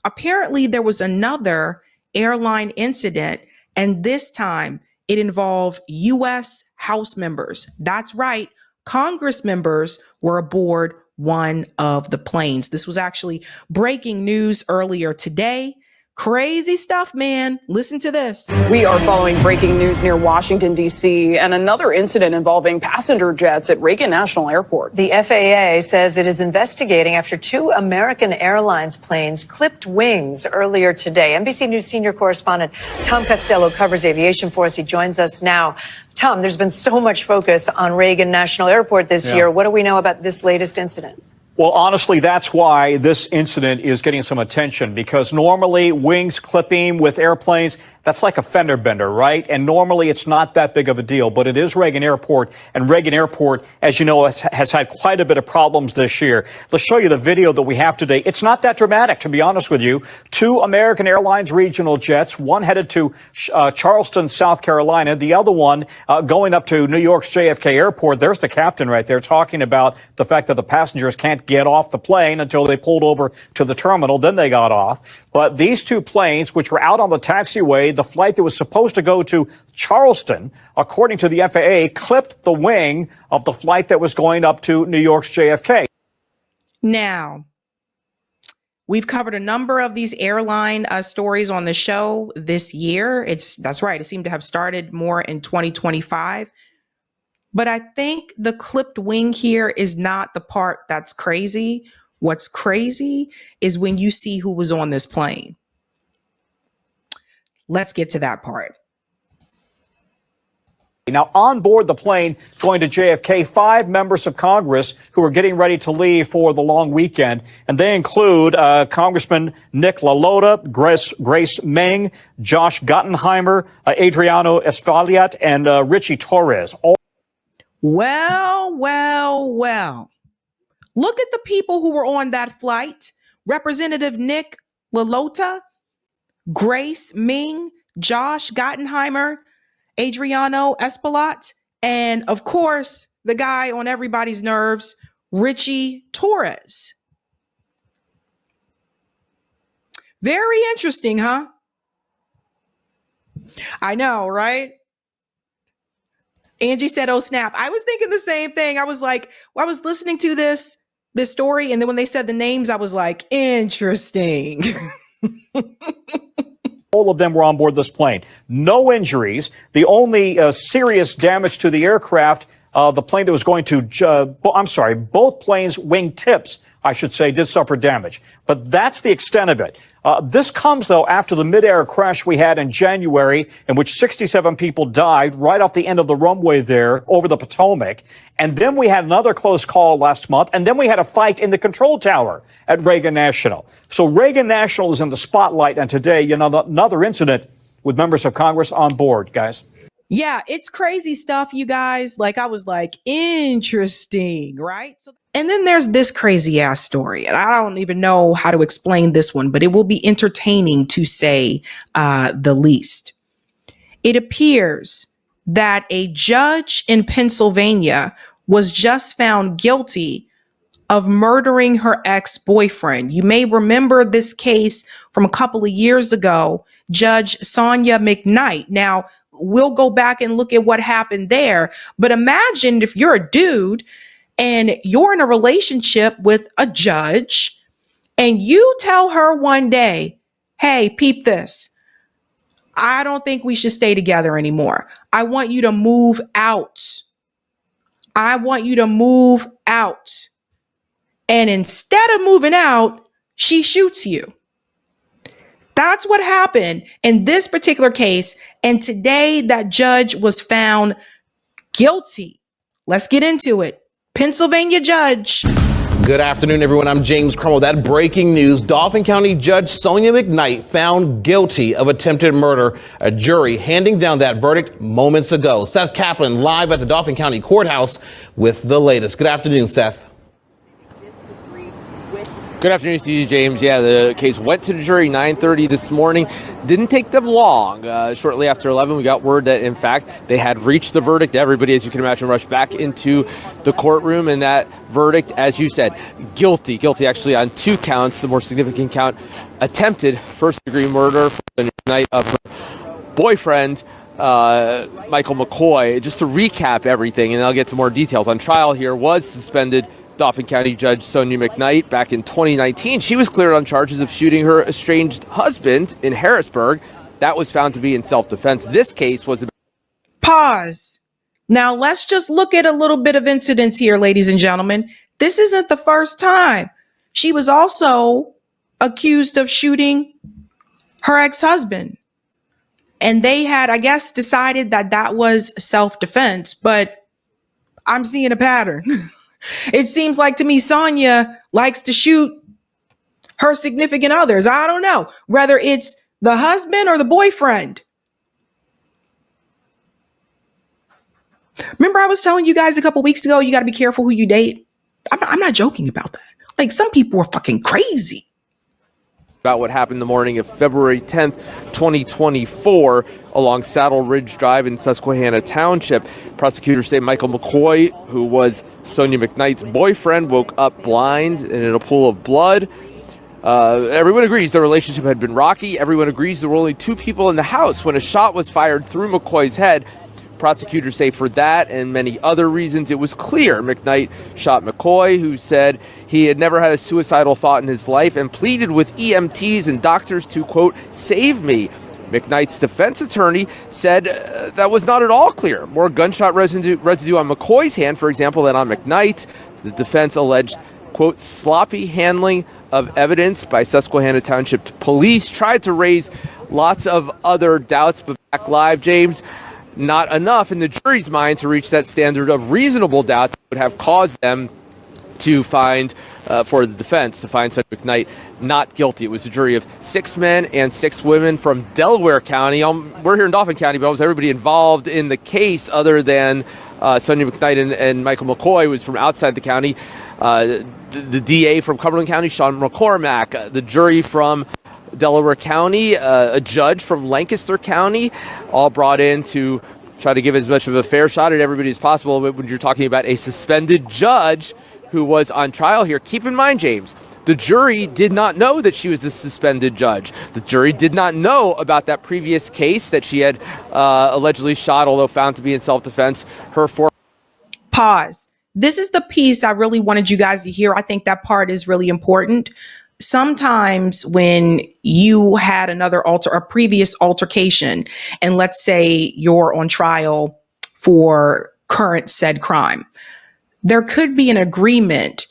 apparently there was another airline incident, and this time it involved U.S. House members. That's right. Congress members were aboard one of the planes. This was actually breaking news earlier today. Crazy stuff, man. Listen to this. We are following breaking news near Washington, D.C., and another incident involving passenger jets at Reagan National Airport. The FAA says it is investigating after two American Airlines planes clipped wings earlier today. NBC News senior correspondent Tom Costello covers aviation for us. He joins us now. Tom, there's been so much focus on Reagan National Airport this year. What do we know about this latest incident? Well, honestly, that's why this incident is getting some attention, because normally wings clipping with airplanes, that's like a fender bender, right? And normally it's not that big of a deal, but it is Reagan Airport, and Reagan Airport, as you know, has had quite a bit of problems this year. Let's show you the video that we have today. It's not that dramatic, to be honest with you. Two American Airlines regional jets, one headed to Charleston, South Carolina, the other one going up to New York's JFK Airport. There's the captain right there talking about the fact that the passengers can't get off the plane until they pulled over to the terminal. Then they got off. But these two planes, which were out on the taxiway, the flight that was supposed to go to Charleston, according to the FAA, clipped the wing of the flight that was going up to New York's JFK. Now, we've covered a number of these airline stories on the show this year. That's right. It seemed to have started more in 2025. But I think the clipped wing here is not the part that's crazy. What's crazy is when you see who was on this plane. Let's get to that part. Now, on board the plane going to JFK, 5 members of Congress who are getting ready to leave for the long weekend. And they include Congressman Nick LaLota, Grace Meng, Josh Gottenheimer, Adriano Espaliat, and Richie Torres. Well. Look at the people who were on that flight. Representative Nick LaLota, Grace Meng, Josh Gottenheimer, Adriano Espaliat, and of course, the guy on everybody's nerves, Richie Torres. Very interesting, huh? I know, right? Angie said, oh, snap. I was thinking the same thing. I was like, I was listening to this story, and then when they said the names, I was like, interesting. All of them were on board this plane. No injuries. The only serious damage to the aircraft, the plane that was going to, both planes' wing tips, I should say, did suffer damage. But that's the extent of it. This comes, though, after the mid-air crash we had in January, in which 67 people died right off the end of the runway there over the Potomac. And then we had another close call last month. And then we had a fight in the control tower at Reagan National. So Reagan National is in the spotlight. And today, another incident with members of Congress on board, guys. Yeah, it's crazy stuff, you guys. Like, I was like, interesting, right? And then there's this crazy ass story. And I don't even know how to explain this one, but it will be entertaining to say the least. It appears that a judge in Pennsylvania was just found guilty of murdering her ex-boyfriend. You may remember this case from a couple of years ago, Judge Sonia McKnight. Now, we'll go back and look at what happened there. But imagine if you're a dude and you're in a relationship with a judge and you tell her one day, hey, peep this. I don't think we should stay together anymore. I want you to move out. I want you to move out. And instead of moving out, she shoots you. That's what happened in this particular case. And today that judge was found guilty. Let's get into it. Pennsylvania judge. Good afternoon, everyone. I'm James Crumwell. That breaking news. Dauphin County Judge Sonia McKnight found guilty of attempted murder. A jury handing down that verdict moments ago. Seth Kaplan live at the Dauphin County Courthouse with the latest. Good afternoon, Seth. Good afternoon to you, James. Yeah, the case went to the jury 9:30 this morning. Didn't take them long. Shortly after 11, we got word that, in fact, they had reached the verdict. Everybody, as you can imagine, rushed back into the courtroom, and that verdict, as you said, guilty. Guilty, actually, on 2 counts. The more significant count, attempted first-degree murder for the night of her boyfriend, Michael McCoy. Just to recap everything, and I'll get to more details. On trial here was suspended Dauphin County Judge Sonia McKnight back in 2019. She was cleared on charges of shooting her estranged husband in Harrisburg. That was found to be in self-defense. This case was... Pause. Now let's just look at a little bit of incidents here, ladies and gentlemen. This isn't the first time. She was also accused of shooting her ex-husband. And they had, I guess, decided that that was self-defense, but I'm seeing a pattern. It seems like to me, Sonia likes to shoot her significant others. I don't know whether it's the husband or the boyfriend. Remember, I was telling you guys a couple weeks ago, you got to be careful who you date. I'm not joking about that. Like, some people are fucking crazy. About what happened the morning of February 10th, 2024, along Saddle Ridge Drive in Susquehanna Township. Prosecutors say Michael McCoy, who was Sonia McKnight's boyfriend, woke up blind and in a pool of blood. Everyone agrees the relationship had been rocky. Everyone agrees there were only 2 people in the house when a shot was fired through McCoy's head. Prosecutors say for that and many other reasons, it was clear McKnight shot McCoy, who said he had never had a suicidal thought in his life and pleaded with EMTs and doctors to, quote, save me. McKnight's defense attorney said that was not at all clear. More gunshot residue on McCoy's hand, for example, than on McKnight. The defense alleged, quote, sloppy handling of evidence by Susquehanna Township police. Tried to raise lots of other doubts, but back live, James, not enough in the jury's mind to reach that standard of reasonable doubt that would have caused them to find, for the defense, to find Sonia McKnight not guilty. It was a jury of 6 men and 6 women from Delaware County. We're here in Dauphin County, but almost everybody involved in the case other than Sonia McKnight and Michael McCoy was from outside the county. The DA from Cumberland County, Sean McCormack, the jury from Delaware County, a judge from Lancaster County, all brought in to try to give as much of a fair shot at everybody as possible. But when you're talking about a suspended judge who was on trial here, keep in mind, James, the jury did not know that she was a suspended judge. The jury did not know about that previous case that she had allegedly shot, although found to be in self-defense, her former... Pause. This is the piece I really wanted you guys to hear. I think that part is really important. Sometimes when you had a previous altercation, and let's say you're on trial for current said crime, there could be an agreement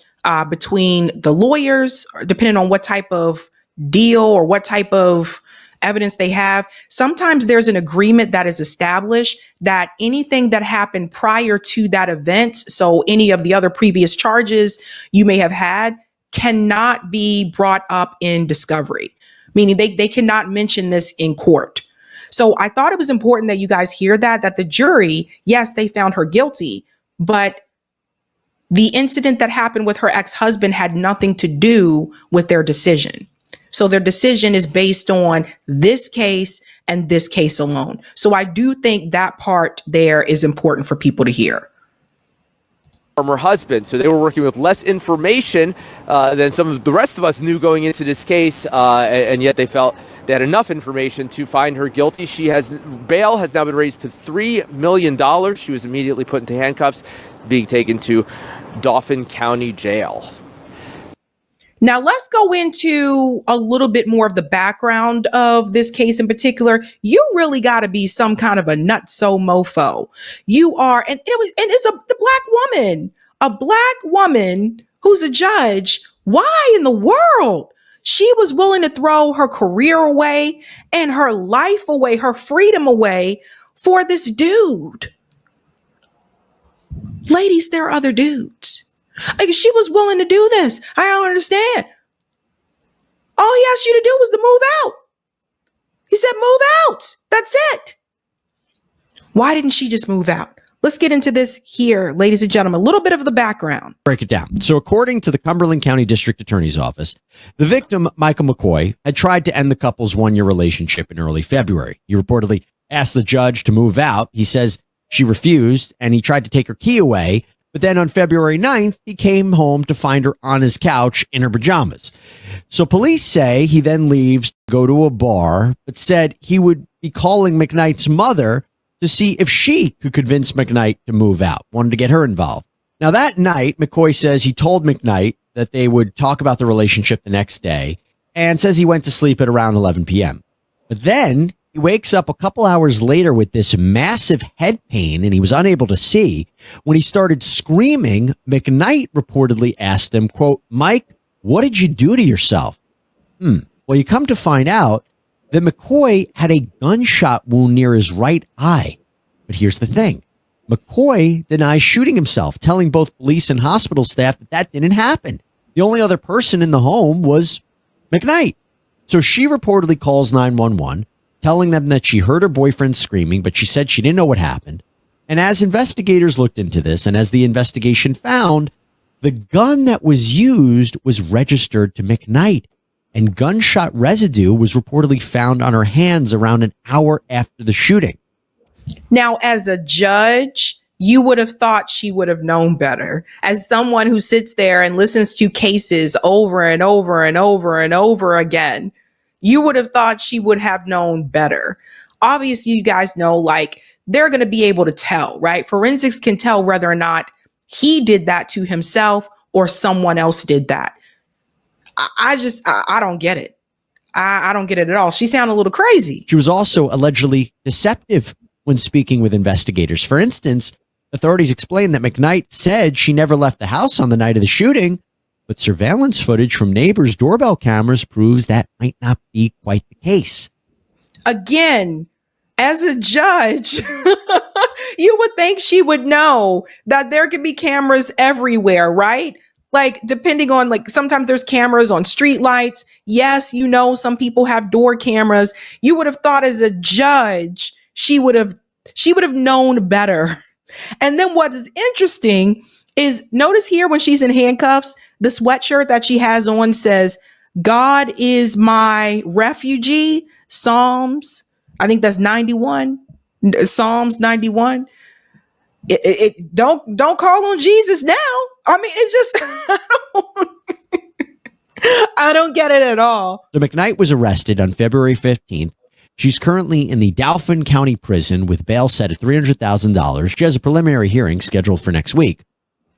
between the lawyers, depending on what type of deal or what type of evidence they have. Sometimes there's an agreement that is established that anything that happened prior to that event, so any of the other previous charges you may have had, cannot be brought up in discovery, meaning they cannot mention this in court. So I thought it was important that you guys hear that the jury, yes, they found her guilty, but the incident that happened with her ex-husband had nothing to do with their decision. So their decision is based on this case and this case alone. So I do think that part there is important for people to hear. Former husband. So they were working with less information than some of the rest of us knew going into this case, and yet they felt they had enough information to find her guilty. Bail has now been raised to $3 million. She was immediately put into handcuffs, being taken to Dauphin County Jail. Now let's go into a little bit more of the background of this case in particular. You really got to be some kind of a nutso mofo. You are, and it's the black woman who's a judge. Why in the world? She was willing to throw her career away and her life away, her freedom away for this dude. Ladies, there are other dudes. Like, she was willing to do this. I don't understand. All he asked you to do was to move out. He said, move out. That's it. Why didn't she just move out? Let's get into this here, ladies and gentlemen. A little bit of the background. Break it down. So according to the Cumberland County District Attorney's Office, the victim, Michael McCoy, had tried to end the couple's one-year relationship in early February. He reportedly asked the judge to move out. He says she refused, and he tried to take her key away. But then on February 9th, he came home to find her on his couch in her pajamas. So police say he then leaves to go to a bar, but said he would be calling McKnight's mother to see if she could convince McKnight to move out, wanted to get her involved. Now that night, McCoy says he told McKnight that they would talk about the relationship the next day and says he went to sleep at around 11 p.m. But then he wakes up a couple hours later with this massive head pain and he was unable to see. When he started screaming, McKnight reportedly asked him, quote, "Mike, what did you do to yourself?" Well, you come to find out that McCoy had a gunshot wound near his right eye. But here's the thing. McCoy denies shooting himself, telling both police and hospital staff that that didn't happen. The only other person in the home was McKnight. So she reportedly calls 911, telling them that she heard her boyfriend screaming, but she said she didn't know what happened. And as investigators looked into this, and as the investigation found, the gun that was used was registered to McKnight. And gunshot residue was reportedly found on her hands around an hour after the shooting. Now, as a judge, you would have thought she would have known better. As someone who sits there and listens to cases over and over and over and over again, you would have thought she would have known better. Obviously, you guys know, like, they're going to be able to tell, right? Forensics can tell whether or not he did that to himself or someone else did that. I don't get it. I don't get it at all. She sounded a little crazy. She was also allegedly deceptive when speaking with investigators. For instance, authorities explained that McKnight said she never left the house on the night of the shooting, but surveillance footage from neighbors' doorbell cameras proves that might not be quite the case. Again, as a judge, you would think she would know that there could be cameras everywhere, right? Like, depending on, like, sometimes there's cameras on street lights. Yes, you know, some people have door cameras. You would have thought as a judge, she would have known better. And then what is interesting is, notice here when she's in handcuffs, the sweatshirt that she has on says, "God is my refugee." Psalms, I think that's 91. Psalms 91. Don't call on Jesus now. I mean, it's just, I don't get it at all. So McKnight was arrested on February 15th. She's currently in the Dauphin County Prison with bail set at $300,000. She has a preliminary hearing scheduled for next week.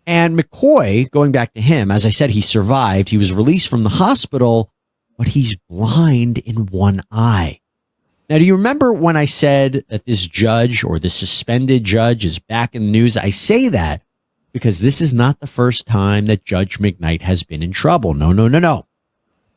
And McCoy, going back to him, as I said, he survived. He was released from the hospital, but he's blind in one eye. Now, do you remember when I said that this judge, or this suspended judge, is back in the news? I say that because this is not the first time that Judge McKnight has been in trouble. No.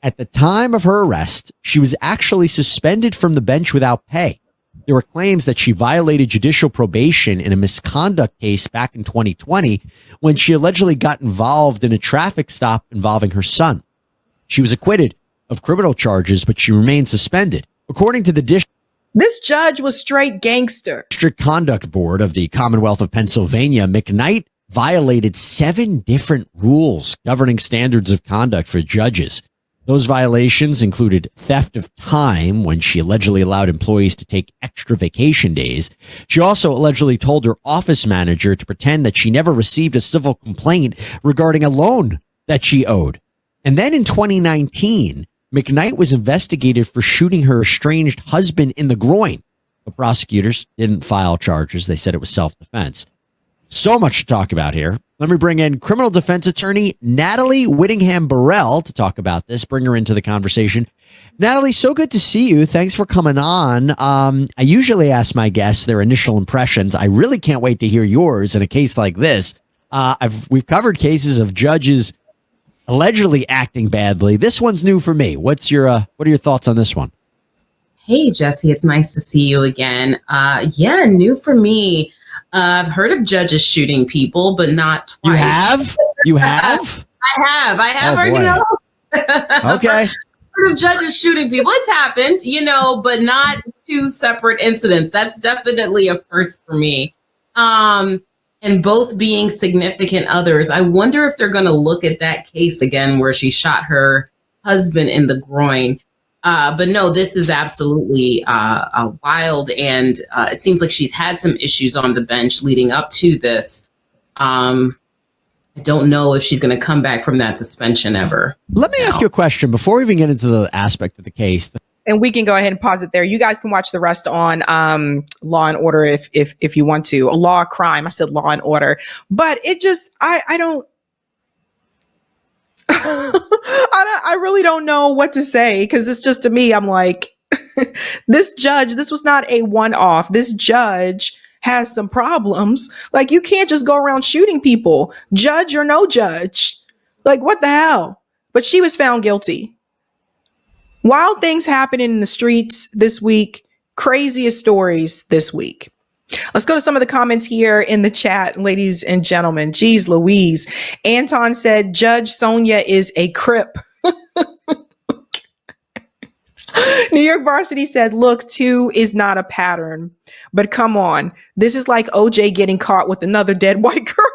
At the time of her arrest, she was actually suspended from the bench without pay. There were claims that she violated judicial probation in a misconduct case back in 2020 when she allegedly got involved in a traffic stop involving her son. She was acquitted of criminal charges, but she remained suspended. According to the this judge was straight gangster. District Conduct Board of the Commonwealth of Pennsylvania, McKnight violated 7 different rules governing standards of conduct for judges. Those violations included theft of time when she allegedly allowed employees to take extra vacation days. She also allegedly told her office manager to pretend that she never received a civil complaint regarding a loan that she owed. And then in 2019, McKnight was investigated for shooting her estranged husband in the groin. The prosecutors didn't file charges. They said it was self-defense. So much to talk about here. Let me bring in criminal defense attorney Natalie Whittingham-Burrell to talk about this. Bring her into the conversation. Natalie, so good to see you. Thanks for coming on. I usually ask my guests their initial impressions. I really can't wait to hear yours in a case like this. We've covered cases of judges allegedly acting badly. This one's new for me. What are your thoughts on this one? Hey, Jesse, it's nice to see you again. Yeah, new for me. I've heard of judges shooting people, but not twice. You have? You have? I have. Oh, You know, okay. heard of judges shooting people. It's happened, you know, but not 2 separate incidents. That's definitely a first for me. and both being significant others. I wonder if they're going to look at that case again where she shot her husband in the groin. But no, this is absolutely wild. And it seems like she's had some issues on the bench leading up to this. I don't know if she's going to come back from that suspension ever. Let me ask you a question before we even get into the aspect of the case. And we can go ahead and pause it there. You guys can watch the rest on Law and Order if you want to. A Law of Crime. I said Law and Order, but it just I don't. I really don't know what to say because it's just, to me, I'm like, this judge. This was not a one-off. This judge has some problems. Like, you can't just go around shooting people, judge or no judge. Like, what the hell? But she was found guilty. Wild things happening in the streets this week. Craziest stories this week. Let's go to some of the comments here in the chat, ladies and gentlemen. Geez Louise. Anton said, Judge Sonia is a Crip. New York Varsity said, look, 2 is not a pattern. But come on. This is like OJ getting caught with another dead white girl.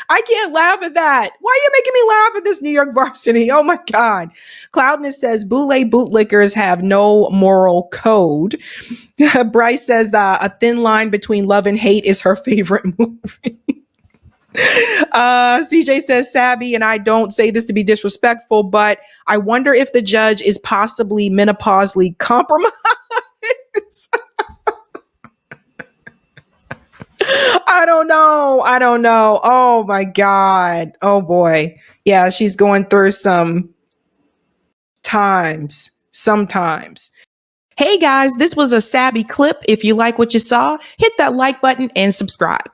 I can't laugh at that. Why are you making me laugh at this, New York Varsity? Oh my God. Cloudness says bootleg bootlickers have no moral code. Bryce says that a thin line between love and hate is her favorite movie. CJ says Sabby, and I don't say this to be disrespectful, but I wonder if the judge is possibly menopausally compromised. I don't know. Oh my God. Oh boy. Yeah, she's going through sometimes. Hey guys, this was a Sabby clip. If you like what you saw, hit that like button and subscribe.